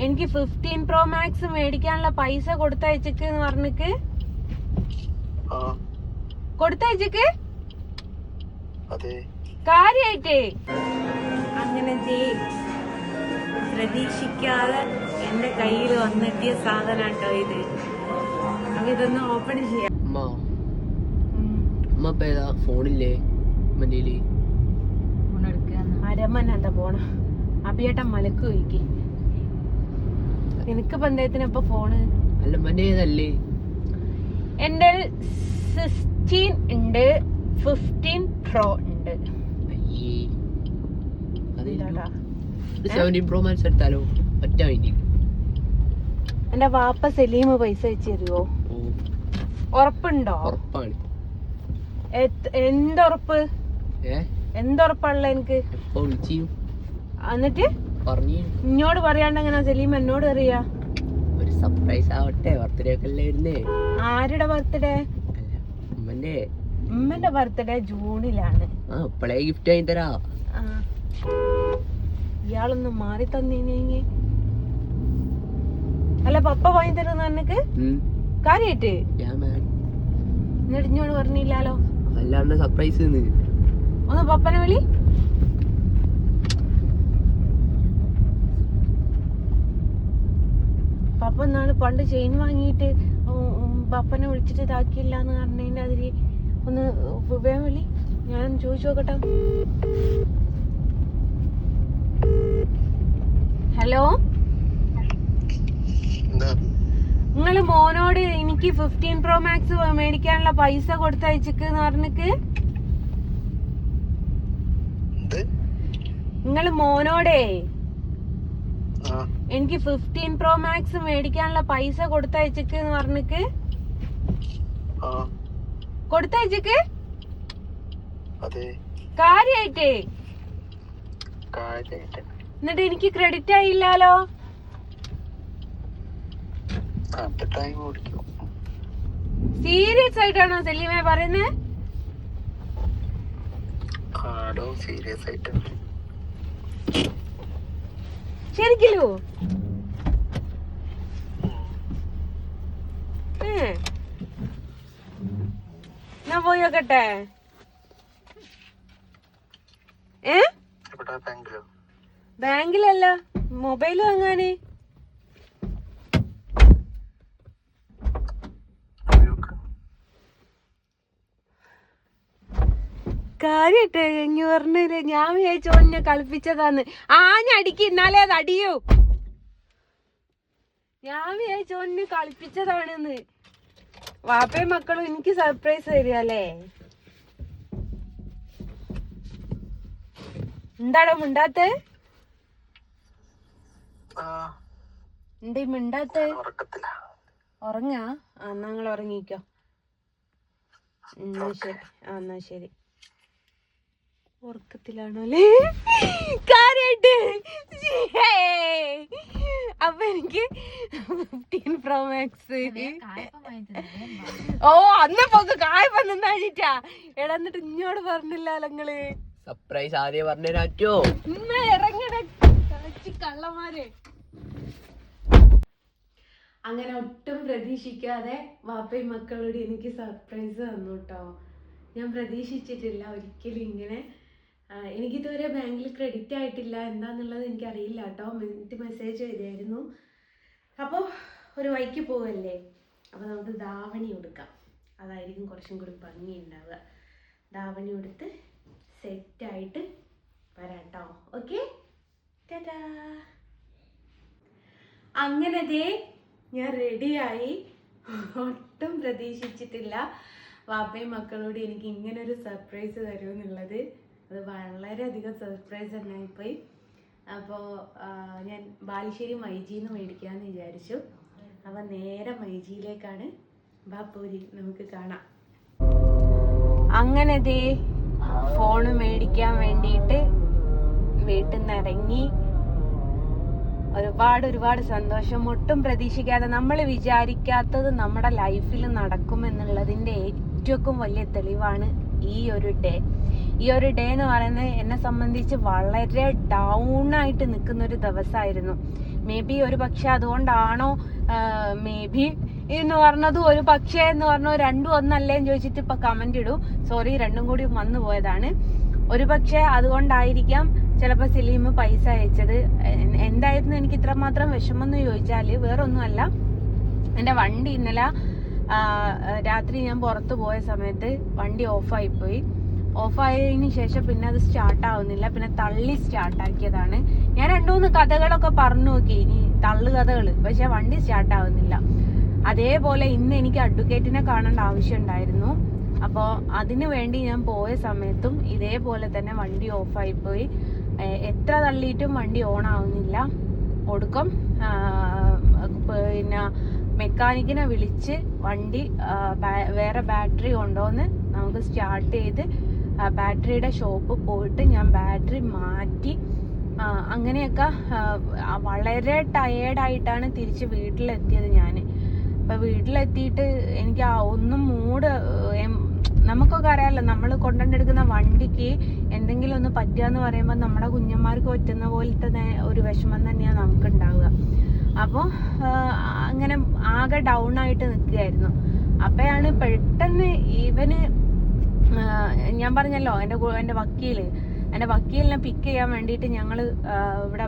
എനിക്ക് 15 Pro Max മേടിക്കാനുള്ള പൈസ കൊടുത്തയച്ചക്ക് എന്ന് പറഞ്ഞിക്ക് കൊടുത്തയച്ചക്ക് കാര്യായിട്ടേ. അങ്ങനെ പ്രതീക്ഷിക്കാതെ എന്റെ കയ്യിൽ വന്നെത്തിയ സാധനം കേട്ടോ ഇത്. അപ്പൊ ഇതൊന്ന് ഓപ്പൺ ചെയ്യാം. ഫോണില്ലേ അരമന എന്താ പോണ അഭിയേട്ടൻ മലക്ക് പോയിക്ക്. എനിക്ക് പന്തയത്തിനപ്പൊ ഫോണ് എന്റെ 16 ഉണ്ട്, 15 Pro ഉണ്ട്. എന്റെ വാപ്പ സലീം പൈസ വെച്ച് തരുവോ? ഉറപ്പുണ്ടോ? എന്തുറപ്പ്? എന്തുറപ്പുള്ള എനിക്ക്? എന്നിട്ട് ഇന്നോട് പറയാണ്ട് എങ്ങനെ സലീം എന്നോട് അറിയാ? ഒരു സർപ്രൈസ് ആവട്ടെ, ബർത്ത്ഡേ ഒക്കെ അല്ലേ. ആരുടെ ബർത്ത്ഡേ? ഉമ്മന്റെ ബർത്ത്ഡേ ജൂണിലാണ്. ഗിഫ്റ്റ് ആയി തരാ. ഇയാളൊന്ന് മാറി തന്നീനെങ്കി. അല്ല പപ്പ വാങ്ങി തരുന്ന എനക്ക് കാര്യായിട്ട്? എന്നിട്ട് ഇഞ്ഞോട് പറഞ്ഞില്ലാലോ. അല്ലാണ്ട് സർപ്രൈസ് ഒന്ന് പപ്പനെ വിളി. പപ്പ നാള് പണ്ട് ചെയിൻ വാങ്ങിയിട്ട് പപ്പനെ വിളിച്ചിട്ട് ഇതാക്കിയില്ല എന്ന് പറഞ്ഞതിന്റെ അതില് ഒന്ന് വേഗം വിളി. ഞാനൊന്ന് ചോദിച്ചു നോക്കട്ടെ. ഹലോ, നിങ്ങള് മോനോട് എനിക്ക് 15 Pro Max മേടിക്കാനുള്ള പൈസ കൊടുത്തയച്ചക്ക് എന്ന് പറഞ്ഞിക്ക്. നിങ്ങള് മോനോടേ എനിക്ക് 15 Pro Max മേടിക്കാനുള്ള പൈസ കൊടുത്തയച്ചക്ക് എന്ന് പറഞ്ഞിക്ക്. കൊടുത്തയച്ചക്ക് കാര്യായിട്ടേ? എന്നിട്ട് എനിക്ക് ക്രെഡിറ്റ് ആയില്ലാലോ. സീരിയസ് ആയിട്ടാണോ സലീമേ പറയുന്നേ? ശരിക്കല്ലോ? ഞാൻ പോയി നോക്കട്ടെ. ബാങ്കിലല്ല, മൊബൈല് വാങ്ങാന്. കാര്യട്ടെ ഇങ്ങ പറഞ്ഞില്ലേ? ഞാൻ വിചാരിച്ചു എന്നെ കളിപ്പിച്ചതാന്ന്. ആഞ്ഞടിക്ക് എന്നാലേ അത് അടിയൂ. ഞാൻ വിചാരിച്ചു എന്നെ കളിപ്പിച്ചതാണെന്ന്. വാപ്പയും മക്കളും എനിക്ക് സർപ്രൈസ് തരികയല്ലേ? എന്താടോ മിണ്ടാത്തെ? എന്തേ മിണ്ടാത്തെ? ഉറങ്ങാ? എന്നാ നിങ്ങൾ ഉറങ്ങിക്കോ. ശരി. എന്നാ ശരി. ഉറക്കത്തിലാണോ അല്ലേ? കാര്യായിട്ട്? അപ്പൊ എനിക്ക് 15 Pro Max. ഓ അന്ന് പോക്ക് കായപ്പം നിന്നാഴിട്ടാ. എടാ എന്നിട്ട് ഇഞ്ഞോട് പറഞ്ഞില്ലല്ലോ നിങ്ങള്? സർപ്രൈസ് ആദ്യം പറഞ്ഞോ. ഇറങ്ങണ കള്ളന്മാരെ. അങ്ങനെ ഒട്ടും പ്രതീക്ഷിക്കാതെ വാപ്പയും മക്കളോട് എനിക്ക് സർപ്രൈസ് തന്നു കേട്ടോ. ഞാൻ പ്രതീക്ഷിച്ചിട്ടില്ല ഒരിക്കലും ഇങ്ങനെ. എനിക്കിതുവരെ ബാങ്കിൽ ക്രെഡിറ്റ് ആയിട്ടില്ല, എന്താന്നുള്ളത് എനിക്കറിയില്ല കേട്ടോ. മെസ്സേജ് ചെയ്തായിരുന്നു. അപ്പോൾ ഒരു വഴിക്ക് പോവല്ലേ, അപ്പോൾ നമുക്ക് ധാവണി ഉടുക്കാം. അതായിരിക്കും കുറച്ചും കൂടി ഭംഗി ഉണ്ടാവുക. ധാവണി ഉടുത്ത് സെറ്റായിട്ട് വരാം കേട്ടോ. ഓക്കെ, ടാറ്റാ. അങ്ങനെ ഞാൻ റെഡിയായി. ഒട്ടും പ്രതീക്ഷിച്ചിട്ടില്ല വാപ്പയും മക്കളോട് എനിക്ക് ഇങ്ങനൊരു സർപ്രൈസ് തരുമെന്നുള്ളത്. അത് വളരെയധികം സർപ്രൈസ് തന്നെ ആയിപ്പോയി. അപ്പോൾ ഞാൻ ബാലുശ്ശേരി മൈജിന്ന് മേടിക്കാമെന്ന് വിചാരിച്ചു. അപ്പോൾ നേരെ മൈജിയിലേക്കാണ്. ബാപ്പൂരി നമുക്ക് കാണാം. അങ്ങനെ ഫോണ് മേടിക്കാൻ വേണ്ടിയിട്ട് വീട്ടിൽ നിന്ന് ഇറങ്ങി. ഒരുപാട് സന്തോഷം. ഒട്ടും പ്രതീക്ഷിക്കാതെ, നമ്മൾ വിചാരിക്കാത്തത് നമ്മുടെ ലൈഫിൽ നടക്കുമെന്നുള്ളതിൻ്റെ ഏറ്റവും വലിയ തെളിവാണ് ഈ ഒരു ഡേ. ഈ ഒരു ഡേ എന്ന് പറയുന്നത് എന്നെ സംബന്ധിച്ച് വളരെ ഡൗൺ ആയിട്ട് നിൽക്കുന്ന ഒരു ദിവസമായിരുന്നു. മേ ബി ഒരു പക്ഷെ അതുകൊണ്ടാണോ, മേ ബി എന്ന് പറഞ്ഞത് ഒരു പക്ഷേ എന്ന് പറഞ്ഞോ രണ്ടും ഒന്നല്ലേന്ന് ചോദിച്ചിട്ട് ഇപ്പൊ കമന്റ് ഇടൂ. സോറി, രണ്ടും കൂടി വന്നു പോയതാണ്. ഒരു പക്ഷേ അതുകൊണ്ടായിരിക്കാം ചിലപ്പോൾ സലീം പൈസ അയച്ചത്. എന്തായിരുന്നു എനിക്ക് ഇത്രമാത്രം വിഷമം എന്ന് ചോദിച്ചാൽ വേറെ ഒന്നുമല്ല, എൻ്റെ വണ്ടി ഇന്നലെ രാത്രി ഞാൻ പുറത്ത് പോയ സമയത്ത് വണ്ടി ഓഫായിപ്പോയി. ഓഫായതിന് ശേഷം പിന്നെ അത് സ്റ്റാർട്ടാവുന്നില്ല, പിന്നെ തള്ളി സ്റ്റാർട്ടാക്കിയതാണ്. ഞാൻ 2-3 കഥകളൊക്കെ പറഞ്ഞു നോക്കി, ഇനി തള്ളു കഥകൾ, പക്ഷെ വണ്ടി സ്റ്റാർട്ടാവുന്നില്ല. അതേപോലെ ഇന്ന് എനിക്ക് അഡ്വക്കേറ്റിനെ കാണേണ്ട ആവശ്യം ഉണ്ടായിരുന്നു. അപ്പോൾ അതിനു വേണ്ടി ഞാൻ പോയ സമയത്തും ഇതേപോലെ തന്നെ വണ്ടി ഓഫായിപ്പോയി. എത്ര തള്ളിയിട്ടും വണ്ടി ഓൺ ആവുന്നില്ല. ഒടുക്കം പിന്നെ മെക്കാനിക്കിനെ വിളിച്ച് വണ്ടി വേറെ ബാറ്ററി ഉണ്ടോയെന്ന് നമുക്ക് സ്റ്റാർട്ട് ചെയ്ത് ബാറ്ററിയുടെ ഷോപ്പ് പോയിട്ട് ഞാൻ ബാറ്ററി മാറ്റി അങ്ങനെയൊക്കെ വളരെ ടയേർഡായിട്ടാണ് തിരിച്ച് വീട്ടിലെത്തിയത് ഞാൻ. അപ്പം വീട്ടിലെത്തിയിട്ട് എനിക്ക് ഒന്നും നമുക്കൊക്കെ അറിയാമല്ലോ, നമ്മൾ കൊണ്ടുവന്നെടുക്കുന്ന വണ്ടിക്ക് എന്തെങ്കിലും ഒന്ന് പറ്റുകയെന്ന് പറയുമ്പോൾ നമ്മുടെ കുഞ്ഞന്മാർക്ക് പറ്റുന്ന പോലത്തെ ഒരു വിഷമം തന്നെയാണ് നമുക്കുണ്ടാവുക. അപ്പോൾ അങ്ങനെ ആകെ ഡൗൺ ആയിട്ട് നിൽക്കുകയായിരുന്നു. അപ്പോഴാണ് പെട്ടെന്ന് ഇവന്, ഞാൻ പറഞ്ഞല്ലോ എൻ്റെ വക്കീലിനെ പിക്ക് ചെയ്യാൻ വേണ്ടിയിട്ട് ഞങ്ങൾ ഇവിടെ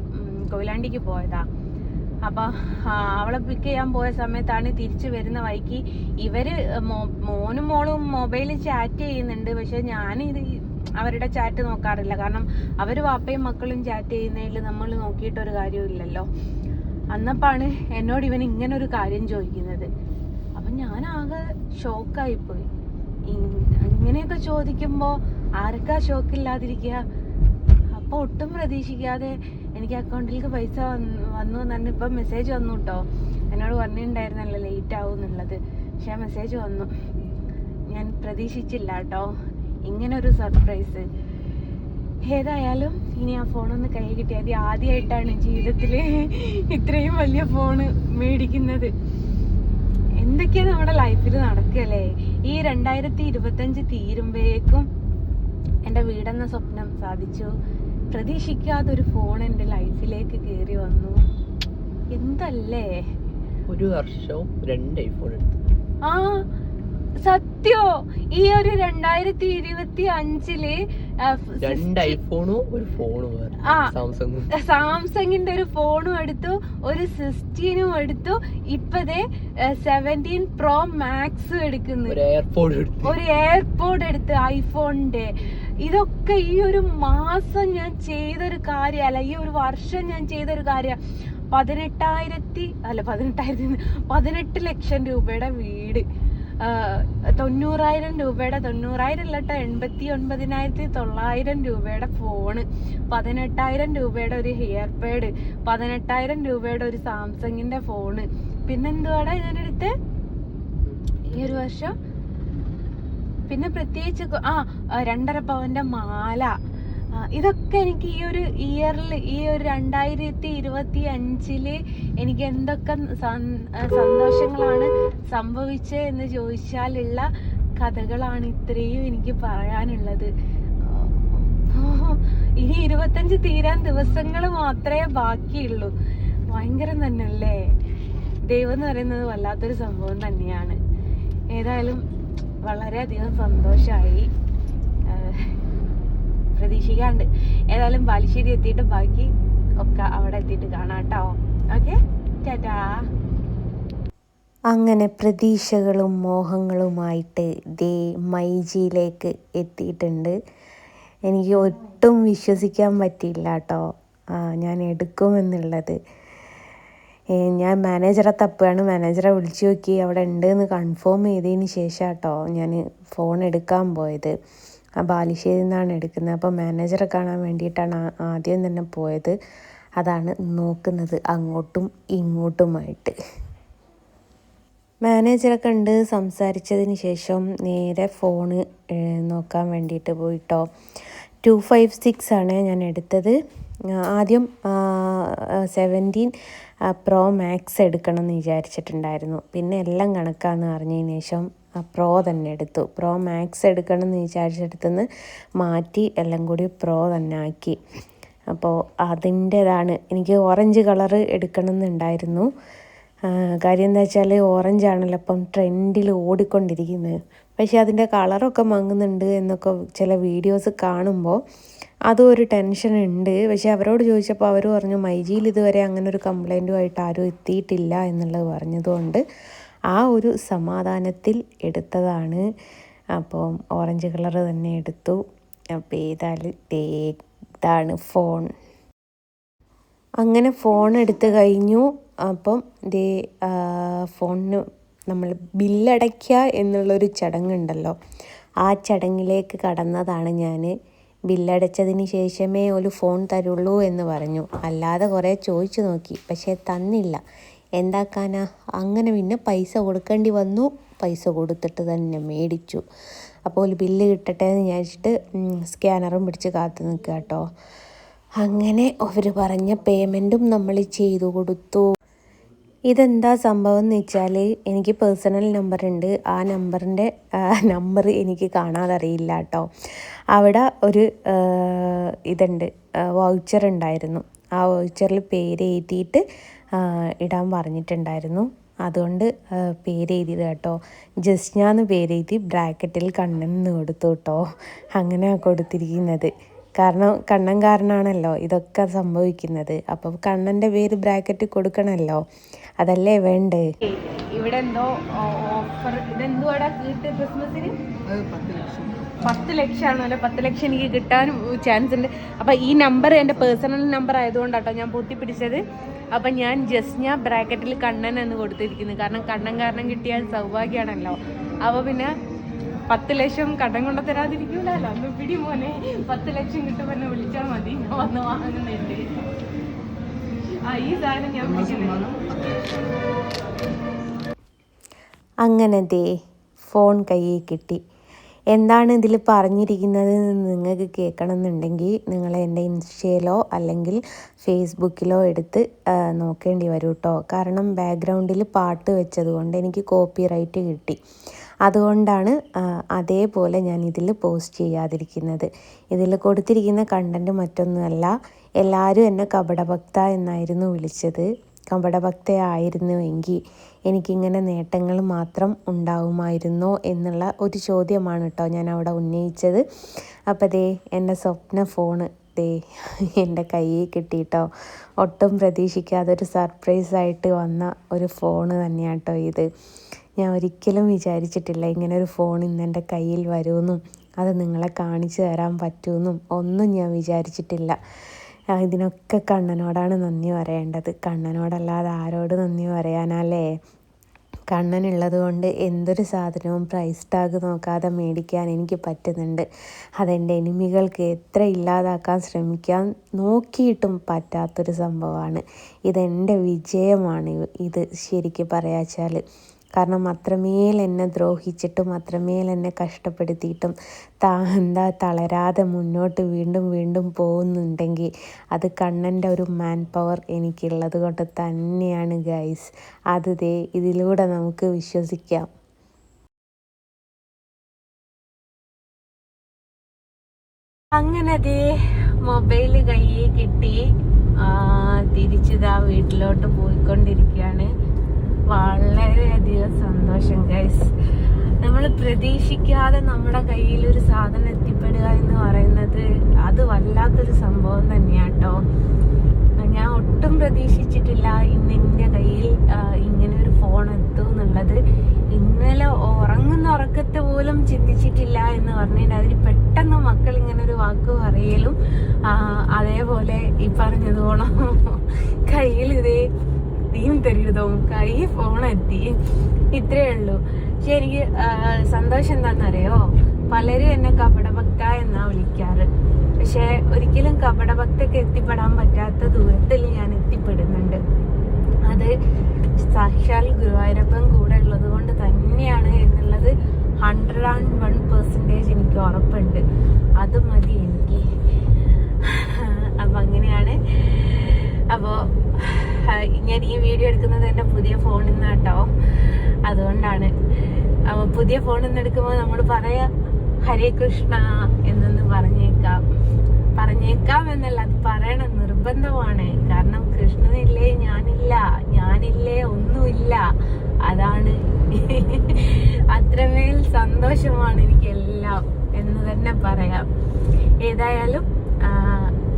കൊയിലാണ്ടിക്ക് പോയതാ. അപ്പോൾ അവളെ പിക്ക് ചെയ്യാൻ പോയ സമയത്താണ് തിരിച്ചു വരുന്ന വഴിക്ക് ഇവര് മോനും മോളും മൊബൈലിൽ ചാറ്റ് ചെയ്യുന്നുണ്ട്. പക്ഷെ ഞാനിത് അവരുടെ ചാറ്റ് നോക്കാറില്ല, കാരണം അവർ വാപ്പയും മക്കളും ചാറ്റ് ചെയ്യുന്നതിൽ നമ്മൾ നോക്കിയിട്ടൊരു കാര്യമില്ലല്ലോ. അന്നപ്പാണ് എന്നോട് ഇവൻ ഇങ്ങനൊരു കാര്യം ചോദിക്കുന്നത്. അപ്പം ഞാൻ ആകെ ഷോക്കായിപ്പോയി. ഇങ്ങനെയൊക്കെ ചോദിക്കുമ്പോൾ ആർക്കാ ഷോക്കില്ലാതിരിക്കുക? അപ്പോൾ ഒട്ടും പ്രതീക്ഷിക്കാതെ എനിക്ക് അക്കൗണ്ടിലേക്ക് പൈസ വന്നു തന്നെ. ഇപ്പം മെസ്സേജ് വന്നു കേട്ടോ, എന്നോട് പറഞ്ഞിട്ടുണ്ടായിരുന്നല്ലോ ലേറ്റ് ആവും എന്നുള്ളത്. പക്ഷെ ആ മെസ്സേജ് വന്നു. ഞാൻ പ്രതീക്ഷിച്ചില്ല കേട്ടോ ഇങ്ങനൊരു സർപ്രൈസ്. ഏതായാലും ഇനി ആ ഫോണൊന്ന് കൈ കിട്ടിയത് ആദ്യമായിട്ടാണ് ജീവിതത്തിൽ ഇത്രയും വലിയ ഫോണ് മേടിക്കുന്നത്. എന്തൊക്കെയാ നമ്മുടെ ലൈഫിൽ നടക്കല്ലേ. ഈ 2025 തീരുമ്പോഴേക്കും എൻ്റെ വീടെന്ന സ്വപ്നം സാധിച്ചു. പ്രതീക്ഷിക്കാതൊരു ഫോൺ എൻ്റെ ലൈഫിലേക്ക് കയറി വന്നു. എന്തല്ലേ, ഒരു വർഷവും 2 ഐഫോൺ എടുത്തു. ആ സത്യോ, ഈ ഒരു 2025 2 ഐഫോണും ഒരു ഫോണും, സാംസങ്ങിന്റെ ഒരു ഫോണും എടുത്തു, ഒരു 16ഉം എടുത്തു, ഇപ്പതേ 17 Pro Max എടുക്കുന്നു, ഒരു എയർപോഡ് എടുത്ത് ഐഫോണിന്റെ. ഇതൊക്കെ ഈ ഒരു മാസം ഞാൻ ചെയ്തൊരു കാര്യമല്ല, ഈ ഒരു വർഷം ഞാൻ ചെയ്തൊരു കാര്യം. 18 ലക്ഷം രൂപയുടെ വീട്, 90,000 രൂപയുടെ, 90,000 അല്ലട്ടോ, 89,900 രൂപയുടെ ഫോണ്, 18,000 രൂപയുടെ ഒരു ഹെയർ പാഡ്, 18,000 രൂപയുടെ ഒരു സാംസങ്ങിന്റെ ഫോണ്. പിന്നെന്തുവാടാ ഞാനെടുത്ത് ഈ ഒരു വർഷം? പിന്നെ പ്രത്യേകിച്ച് 2.5 പവന്റെ മാല. ഇതൊക്കെ എനിക്ക് ഈ ഒരു ഇയറിൽ, ഈ ഒരു 2025 എനിക്ക് എന്തൊക്കെ സന്തോഷങ്ങളാണ് സംഭവിച്ചത് എന്ന് ചോദിച്ചാലുള്ള കഥകളാണ് ഇത്രയും എനിക്ക് പറയാനുള്ളത്. ഇനി 25 തീരാൻ ദിവസങ്ങൾ മാത്രമേ ബാക്കിയുള്ളൂ. ഭയങ്കരം തന്നെയല്ലേ, ദൈവം എന്ന് പറയുന്നത് വല്ലാത്തൊരു സംഭവം തന്നെയാണ്. ഏതായാലും വളരെയധികം സന്തോഷമായി, പ്രതീക്ഷിക്കാണ്ട്. ഏതായാലും ബാലുശ്ശേരി എത്തിയിട്ട് ബാക്കി ഒക്കെ അവിടെ എത്തിയിട്ട് കാണാം കേട്ടോ. ഓക്കെ, ടാറ്റാ. അങ്ങനെ പ്രതീക്ഷകളും മോഹങ്ങളുമായിട്ട് ദേ മൈജിയിലേക്ക് എത്തിയിട്ടുണ്ട്. എനിക്ക് ഒട്ടും വിശ്വസിക്കാൻ പറ്റിയില്ല കേട്ടോ ഞാൻ എടുക്കുമെന്നുള്ളത്. ഞാൻ മാനേജറെ തപ്പുകയാണ്, മാനേജറെ വിളിച്ചു നോക്കി, അവിടെ ഉണ്ടെന്ന് കൺഫേം ചെയ്തതിന് ശേഷം കേട്ടോ ഞാൻ ഫോൺ എടുക്കാൻ പോയത്. ബാലുശ്ശേരിയിൽ നിന്നാണ് എടുക്കുന്നത്. അപ്പോൾ മാനേജറെ കാണാൻ വേണ്ടിയിട്ടാണ് ആദ്യം തന്നെ പോയത്. അതാണ് നോക്കുന്നത് അങ്ങോട്ടും ഇങ്ങോട്ടുമായിട്ട്. മാനേജറെ കണ്ട് സംസാരിച്ചതിന് ശേഷം നേരെ ഫോണ് നോക്കാൻ വേണ്ടിയിട്ട് പോയിട്ടോ. 256 ആണ് ഞാൻ എടുത്തത്. ആദ്യം 17 Pro Max എടുക്കണം എന്ന് വിചാരിച്ചിട്ടുണ്ടായിരുന്നു. പിന്നെ എല്ലാം കണക്കാന്ന് പറഞ്ഞതിന് ശേഷം പ്രോ തന്നെ എടുത്തു. പ്രോ മാക്സ് എടുക്കണം എന്ന് വിചാരിച്ചെടുത്തുനിന്ന് മാറ്റി എല്ലാം കൂടി പ്രോ തന്നെ ആക്കി. അപ്പോൾ അതിൻ്റെതാണ്. എനിക്ക് ഓറഞ്ച് കളറ് എടുക്കണം എന്നുണ്ടായിരുന്നു. കാര്യം എന്താ വെച്ചാൽ ഓറഞ്ചാണല്ലോ ഇപ്പം ട്രെൻഡിൽ ഓടിക്കൊണ്ടിരിക്കുന്നത്. പക്ഷേ അതിൻ്റെ കളറൊക്കെ മങ്ങുന്നുണ്ട് എന്നൊക്കെ ചില വീഡിയോസ് കാണുമ്പോൾ അതും ഒരു ടെൻഷൻ ഉണ്ട്. പക്ഷേ അവരോട് ചോദിച്ചപ്പോൾ അവർ പറഞ്ഞു മൈജിയിൽ ഇതുവരെ അങ്ങനെ ഒരു കംപ്ലൈൻറ്റുമായിട്ട് ആരും എത്തിയിട്ടില്ല എന്നുള്ളത് പറഞ്ഞതുകൊണ്ട് ആ ഒരു സമാധാനത്തിൽ എടുത്തതാണ്. അപ്പോൾ ഓറഞ്ച് കളർ തന്നെ എടുത്തു. അപ്പോൾ ഇതാണ് ഫോൺ. അങ്ങനെ ഫോൺ എടുത്ത് കഴിഞ്ഞു. അപ്പം ഫോണിന് നമ്മൾ ബില്ലടയ്ക്കുക എന്നുള്ളൊരു ചടങ്ങുണ്ടല്ലോ, ആ ചടങ്ങിലേക്ക് കടന്നതാണ് ഞാൻ. ബില്ലടച്ചതിന് ശേഷമേ ഒരു ഫോൺ തരുള്ളൂ എന്ന് പറഞ്ഞു. അല്ലാതെ കുറേ ചോദിച്ചു നോക്കി, പക്ഷേ തന്നില്ല. എന്താക്കാനാ, അങ്ങനെ പിന്നെ പൈസ കൊടുക്കേണ്ടി വന്നു. പൈസ കൊടുത്തിട്ട് തന്നെ മേടിച്ചു. അപ്പോൾ ഒരു ബില്ല് കിട്ടട്ടെ എന്ന് വിചാരിച്ചിട്ട് സ്കാനറും പിടിച്ച് കാത്തു നിൽക്കുക കേട്ടോ. അങ്ങനെ അവർ പറഞ്ഞ പേയ്മെൻറ്റും നമ്മൾ ചെയ്തു കൊടുത്തു. ഇതെന്താ സംഭവം എന്ന് വെച്ചാൽ എനിക്ക് പേഴ്സണൽ നമ്പറുണ്ട്. ആ നമ്പർ എനിക്ക് കാണാതറിയില്ല കേട്ടോ. അവിടെ ഒരു ഇതുണ്ട്, വൗച്ചർ ഉണ്ടായിരുന്നു. ആ വൗച്ചറിൽ പേര് എഴുതിയിട്ട് ഇടാൻ പറഞ്ഞിട്ടുണ്ടായിരുന്നു. അതുകൊണ്ട് പേര് എഴുതിയത് കേട്ടോ. ജസ്നാന്ന് പേര് എഴുതി ബ്രാക്കറ്റിൽ കണ്ണൻ എന്ന് കൊടുത്തു കേട്ടോ. അങ്ങനെയാണ് കൊടുത്തിരിക്കുന്നത്. കാരണം കണ്ണൻ കാരനാണല്ലോ ഇതൊക്കെ സംഭവിക്കുന്നത്. അപ്പം കണ്ണൻ്റെ പേര് ബ്രാക്കറ്റ് കൊടുക്കണമല്ലോ, അതല്ലേ വേണ്ടേ. ഇവിടെ എന്തോ ഓഫർ, ഇതെന്തുവാടാ കിട്ട് ക്രിസ്മസിന് 10 ലക്ഷമാണല്ലോ. 10 ലക്ഷം എനിക്ക് കിട്ടാനും ചാൻസ് ഉണ്ട്. അപ്പം ഈ നമ്പർ എൻ്റെ പേഴ്സണൽ നമ്പർ ആയതുകൊണ്ടാട്ടോ ഞാൻ പൊത്തിപ്പിടിച്ചത്. അപ്പം ഞാൻ ജസ്ന ബ്രാക്കറ്റിൽ കണ്ണൻ എന്ന് കൊടുത്തിരിക്കുന്നു. കാരണം കണ്ണൻ കാരണം കിട്ടിയാൽ സൗഭാഗ്യമാണല്ലോ. അപ്പോൾ പിന്നെ 10 ലക്ഷം കടം കൊണ്ട് തരാതിരിക്കൂലല്ലോ. അന്ന് പിടി മോനെ, 10 ലക്ഷം കിട്ടുമ്പോൾ എന്നെ വിളിച്ചാൽ മതി, ഞാൻ വന്ന് വാങ്ങുന്നുണ്ട്. ഈ സാധനം ഞാൻ അങ്ങനെ ഫോൺ കയ്യിൽ കിട്ടി. എന്താണ് ഇതിൽ പറഞ്ഞിരിക്കുന്നത് നിങ്ങൾക്ക് കേൾക്കണം എന്നുണ്ടെങ്കിൽ നിങ്ങൾ എൻ്റെ ഇൻസ്റ്റയിലോ അല്ലെങ്കിൽ ഫേസ്ബുക്കിലോ എടുത്ത് നോക്കേണ്ടി വരും കേട്ടോ. കാരണം ബാക്ക്ഗ്രൗണ്ടിൽ പാട്ട് വെച്ചതുകൊണ്ട് എനിക്ക് കോപ്പിറൈറ്റ് കിട്ടി. അതുകൊണ്ടാണ് അതേപോലെ ഞാൻ ഇതിൽ പോസ്റ്റ് ചെയ്യാതിരിക്കുന്നത്. ഇതിൽ കൊടുത്തിരിക്കുന്ന കണ്ടൻറ്റ് മറ്റൊന്നുമല്ല. എല്ലാവരും എന്നെ കപടഭക്ത എന്നായിരുന്നു വിളിച്ചത്. കപടഭക്തയായിരുന്നുവെങ്കിൽ എനിക്കിങ്ങനെ നേട്ടങ്ങൾ മാത്രം ഉണ്ടാവുമായിരുന്നോ എന്നുള്ള ഒരു ചോദ്യമാണ് കേട്ടോ ഞാൻ അവിടെ ഉന്നയിച്ചത്. അപ്പോൾ എൻ്റെ സ്വപ്ന ഫോണ് എൻ്റെ കയ്യിൽ കിട്ടിയിട്ടോ. ഒട്ടും പ്രതീക്ഷിക്കാതെ ഒരു സർപ്രൈസായിട്ട് വന്ന ഒരു ഫോണ് തന്നെയാണ് കേട്ടോ ഇത്. ഞാൻ ഒരിക്കലും വിചാരിച്ചിട്ടില്ല ഇങ്ങനെ ഒരു ഫോൺ ഇന്ന് എൻ്റെ കയ്യിൽ വരുമെന്നും അത് നിങ്ങളെ കാണിച്ചു തരാൻ പറ്റുമെന്നും ഒന്നും ഞാൻ വിചാരിച്ചിട്ടില്ല. ഇതിനൊക്കെ കണ്ണനോടാണ് നന്ദി പറയേണ്ടത്. കണ്ണനോടല്ലാതെ ആരോട് നന്ദി പറയാനല്ലേ. കണ്ണനുള്ളത് കൊണ്ട് എന്തൊരു സാധനവും പ്രൈസ് ടാഗ് നോക്കാതെ മേടിക്കാൻ എനിക്ക് പറ്റുന്നുണ്ട്. അതെൻ്റെ എനിമികൾക്ക് എത്ര ഇല്ലാതാക്കാൻ ശ്രമിക്കാൻ നോക്കിയിട്ടും പറ്റാത്തൊരു സംഭവമാണ്. ഇതെൻ്റെ വിജയമാണ് ഇത് ശരിക്കും പറയാച്ചാൽ. കാരണം അത്രമേൽ എന്നെ ദ്രോഹിച്ചിട്ടും അത്രമേൽ എന്നെ കഷ്ടപ്പെടുത്തിയിട്ടും തളരാതെ മുന്നോട്ട് വീണ്ടും വീണ്ടും പോകുന്നുണ്ടെങ്കിൽ അത് കണ്ണൻ്റെ ഒരു മാൻ പവർ എനിക്കുള്ളത് കൊണ്ട് തന്നെയാണ് ഗൈസ്. അത് ഇതിലൂടെ നമുക്ക് വിശ്വസിക്കാം. അങ്ങനെ മൊബൈൽ കയ്യിൽ കിട്ടി. തിരിച്ചിതാ വീട്ടിലോട്ട് പോയിക്കൊണ്ടിരിക്കുകയാണ്. വളരെയധികം സന്തോഷം ഗൈസ്. നമ്മൾ പ്രതീക്ഷിക്കാതെ നമ്മുടെ കയ്യിൽ ഒരു സാധനം എത്തിപ്പെടുക എന്ന് പറയുന്നത് അത് വല്ലാത്തൊരു സംഭവം തന്നെയാണ് കേട്ടോ. ഞാൻ ഒട്ടും പ്രതീക്ഷിച്ചിട്ടില്ല ഇന്ന് എൻ്റെ കയ്യിൽ ഇങ്ങനെ ഒരു ഫോൺ എത്തും എന്നുള്ളത്. ഇന്നലെ ഉറങ്ങുന്ന ഉറക്കത്തെ പോലും ചിന്തിച്ചിട്ടില്ല എന്ന് പറഞ്ഞിട്ട് അതിന് പെട്ടെന്ന് മക്കൾ ഇങ്ങനെ ഒരു വാക്ക് പറയലും അതേപോലെ ഈ പറഞ്ഞതുപോണം കയ്യിൽ തീം തരുതോ കൈ ഫോണെത്തി, ഇത്രയേ ഉള്ളൂ. പക്ഷെ എനിക്ക് സന്തോഷം എന്താണെന്നറിയോ, പലരും എന്നെ കപടഭക്ത എന്നാ വിളിക്കാറ്. പക്ഷെ ഒരിക്കലും കപടഭക്തക്ക് എത്തിപ്പെടാൻ പറ്റാത്ത ദൂരത്തിൽ ഞാൻ എത്തിപ്പെടുന്നുണ്ട്. അത് സാക്ഷാൽ ഗുരുവായൂരപ്പൻ കൂടെ ഉള്ളത് കൊണ്ട് തന്നെയാണ് എന്നുള്ളത് 101% എനിക്ക് ഉറപ്പുണ്ട്. അത് മതി എനിക്ക്. അപ്പം അങ്ങനെയാണ്. അപ്പോൾ ഞാൻ ഈ വീഡിയോ എടുക്കുന്നത് എൻ്റെ പുതിയ ഫോണിൽ നിന്നാട്ടോ. അതുകൊണ്ടാണ് പുതിയ ഫോൺ എടുക്കുമ്പോൾ നമ്മൾ പറയാ ഹരേ കൃഷ്ണ എന്നൊന്ന് പറഞ്ഞേക്കാം എന്നല്ല, അത് പറയണം, നിർബന്ധമാണ്. കാരണം കൃഷ്ണനില്ലേ ഞാനില്ലേ ഒന്നുമില്ല. അതാണ് അത്രമേൽ സന്തോഷമാണ് എനിക്കെല്ലാം എന്ന് തന്നെ പറയാം. ഏതായാലും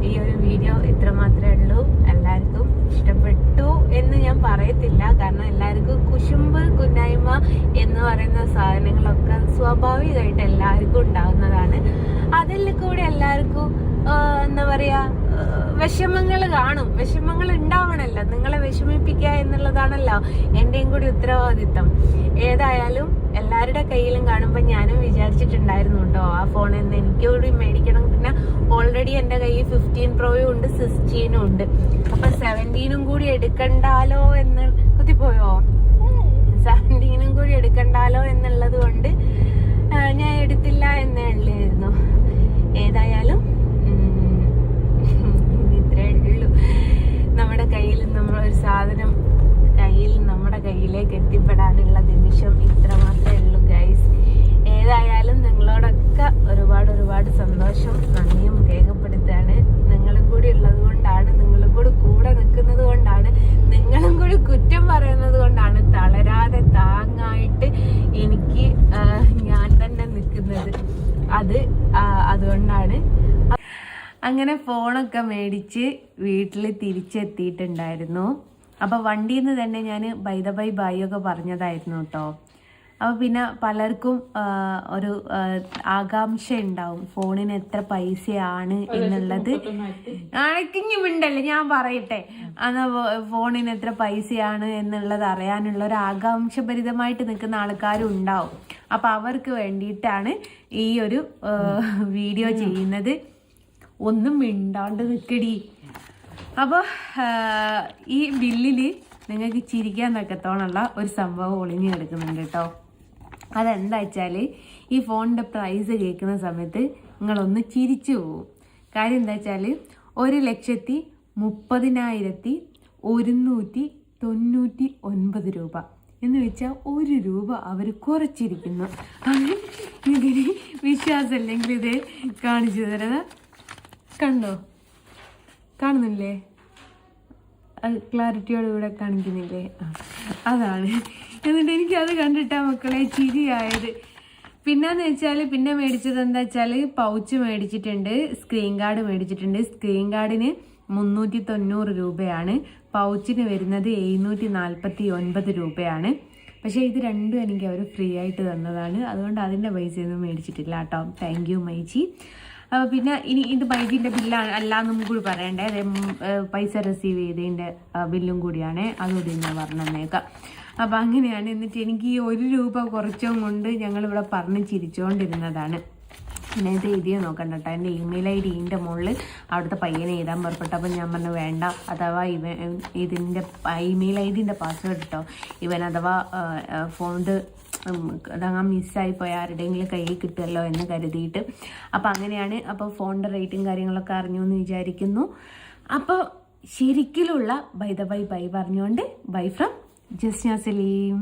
ഈ ഒരു വീഡിയോ ഇത്ര മാത്രമേ ഉള്ളൂ. എല്ലാവർക്കും ഇഷ്ടപ്പെട്ടു എന്ന് ഞാൻ പറയത്തില്ല, കാരണം എല്ലാവർക്കും കുശുമ്പ് കുന്നായ്മ എന്ന് പറയുന്ന സാധനങ്ങളൊക്കെ സ്വാഭാവികമായിട്ട് എല്ലാവർക്കും ഉണ്ടാകുന്നതാണ്. അതിൽ കൂടെ എല്ലാവർക്കും എന്താ പറയാ വിഷമങ്ങൾ കാണും. വിഷമങ്ങൾ ഉണ്ടാവണല്ലോ, നിങ്ങളെ വിഷമിപ്പിക്കുക എന്നുള്ളതാണല്ലോ എന്റെയും കൂടി ഉത്തരവാദിത്തം. ഏതായാലും എല്ലാവരുടെ കയ്യിലും കാണുമ്പോൾ ഞാനും വിചാരിച്ചിട്ടുണ്ടായിരുന്നു കേട്ടോ ആ ഫോണിൽ നിന്ന് എനിക്ക് കൂടി മേടിക്കണം. പിന്നെ ഓൾറെഡി എൻ്റെ കയ്യിൽ 15 പ്രോയും ഉണ്ട്, 16ഉം ഉണ്ട്. അപ്പൊ 17ഉം കൂടി എടുക്കണ്ടാലോ എന്ന് കുത്തിപ്പോയോ, 17ഉം കൂടി എടുക്കണ്ടാലോ എന്നുള്ളത് കൊണ്ട് ഞാൻ എടുത്തില്ല എന്നേ ഉള്ളായിരുന്നു. ഏതായാലും ഇത്രേ ഉള്ളൂ. നമ്മുടെ കയ്യിൽ നമ്മളൊരു സാധനം നമ്മുടെ കയ്യിലേക്ക് എത്തിപ്പെടാനുള്ള നിമിഷം ഇത്ര മാത്രമേ ഉള്ളൂ ഗൈസ്. ഏതായാലും നിങ്ങളോടൊക്കെ ഒരുപാട് സന്തോഷം നന്ദിയും രേഖപ്പെടുത്തുകയാണ്. നിങ്ങളും കൂടി ഉള്ളത് കൊണ്ടാണ്, നിങ്ങളും കൂടി കൂടെ നിൽക്കുന്നത് കൊണ്ടാണ്, നിങ്ങളും കൂടി കുറ്റം പറയുന്നത് കൊണ്ടാണ് തളരാതെ താങ്ങായിട്ട് എനിക്ക് ഞാൻ തന്നെ നിൽക്കുന്നത്. അതുകൊണ്ടാണ്. അങ്ങനെ ഫോണൊക്കെ മേടിച്ച് വീട്ടിൽ തിരിച്ചെത്തിയിട്ടുണ്ടായിരുന്നു. അപ്പോൾ വണ്ടിയിൽ നിന്ന് തന്നെ ഞാൻ ബൈ ദ ബൈ ഒക്കെ പറഞ്ഞതായിരുന്നു കേട്ടോ. അപ്പോൾ പിന്നെ പലർക്കും ഒരു ആകാംക്ഷ ഉണ്ടാവും ഫോണിന് എത്ര പൈസയാണ് എന്നുള്ളത്. അഴക്കിഞ്ഞുമിണ്ടല്ലേ ഞാൻ പറയട്ടെ, എന്നാൽ ഫോണിന് എത്ര പൈസയാണ് എന്നുള്ളത് അറിയാനുള്ള ഒരു ആകാംക്ഷഭരിതമായിട്ട് നിൽക്കുന്ന ആൾക്കാരും ഉണ്ടാവും. അപ്പം അവർക്ക് വേണ്ടിയിട്ടാണ് ഈ ഒരു വീഡിയോ ചെയ്യുന്നത്. ഒന്നും മിണ്ടാണ്ട് നിൽക്കടി. അപ്പോൾ ഈ ബില്ലിൽ നിങ്ങൾക്ക് ചിരിക്കാൻ തക്കത്തോണുള്ള ഒരു സംഭവം ഒളിഞ്ഞു കിടക്കുന്നുണ്ട് കേട്ടോ. അതെന്താ വെച്ചാൽ ഈ ഫോണിൻ്റെ പ്രൈസ് കേൾക്കുന്ന സമയത്ത് നിങ്ങളൊന്ന് ചിരിച്ചു പോവും. കാര്യം എന്താ വെച്ചാൽ 1,30,199 രൂപ എന്ന് വെച്ചാൽ 1 രൂപ അവർ കുറച്ചിരിക്കുന്നു. ഇതിന് വിശ്വാസമില്ലെങ്കിൽ ഇത് കാണിച്ചു തരുന്നത് കണ്ടോ, കാണുന്നില്ലേ? ക്ലാരിറ്റിയോടുകൂടെ കാണിക്കുന്നില്ലേ? അതാണ്. എന്നിട്ട് എനിക്കത് കണ്ടിട്ടാ മക്കളെ ചിരിയായത്. പിന്നെന്ന് വെച്ചാൽ പിന്നെ മേടിച്ചത് എന്താ വെച്ചാൽ പൗച്ച് മേടിച്ചിട്ടുണ്ട്, സ്ക്രീൻ ഗാർഡ് മേടിച്ചിട്ടുണ്ട്. സ്ക്രീൻ ഗാർഡിന് 390 രൂപയാണ്, പൗച്ചിന് വരുന്നത് 749 രൂപയാണ്. പക്ഷേ ഇത് രണ്ടും എനിക്ക് അവർ ഫ്രീ ആയിട്ട് തന്നതാണ്, അതുകൊണ്ട് അതിൻ്റെ പൈസയൊന്നും മേടിച്ചിട്ടില്ല കേട്ടോ. Thank you myG. പിന്നെ ഇനി ഇത് മൈജിൻ്റെ ബില്ലാണ് അല്ലാന്നും കൂടി പറയണ്ടേ, പൈസ റിസീവ് ചെയ്തതിൻ്റെ ബില്ലും കൂടിയാണ്, അതുകൂടി ഞാൻ പറഞ്ഞു തന്നേക്കാം. അപ്പം അങ്ങനെയാണ്. എന്നിട്ട് എനിക്ക് ഈ 1 രൂപ കുറച്ചും കൊണ്ട് ഞങ്ങളിവിടെ പറഞ്ഞ് ചിരിച്ചുകൊണ്ടിരുന്നതാണ്. പിന്നെ ഇത് എഴുതിയോ നോക്കണ്ട കേട്ടോ. എൻ്റെ ഇമെയിൽ ഐ ഡിൻ്റെ മുകളിൽ അവിടുത്തെ പയ്യനെ എഴുതാൻ പുറപ്പെട്ടപ്പോൾ ഞാൻ പറഞ്ഞു വേണ്ട, അഥവാ ഇതിൻ്റെ ഇമെയിൽ ഐ ഡിൻ്റെ പാസ്വേഡ് കേട്ടോ, ഇവൻ അഥവാ ഫോണ്ട് അതങ്ങ് മിസ്സായിപ്പോയി ആരുടെയെങ്കിലും കയ്യിൽ കിട്ടുമല്ലോ എന്ന് കരുതിയിട്ട്. അപ്പോൾ അങ്ങനെയാണ്. അപ്പോൾ ഫോണിൻ്റെ റേറ്റും കാര്യങ്ങളൊക്കെ അറിഞ്ഞു എന്ന് വിചാരിക്കുന്നു. അപ്പോൾ ശരിക്കുള്ള ബൈ ദ ബൈ പറഞ്ഞുകൊണ്ട് ബൈ ഫ്രം ജസ്ന സലീം.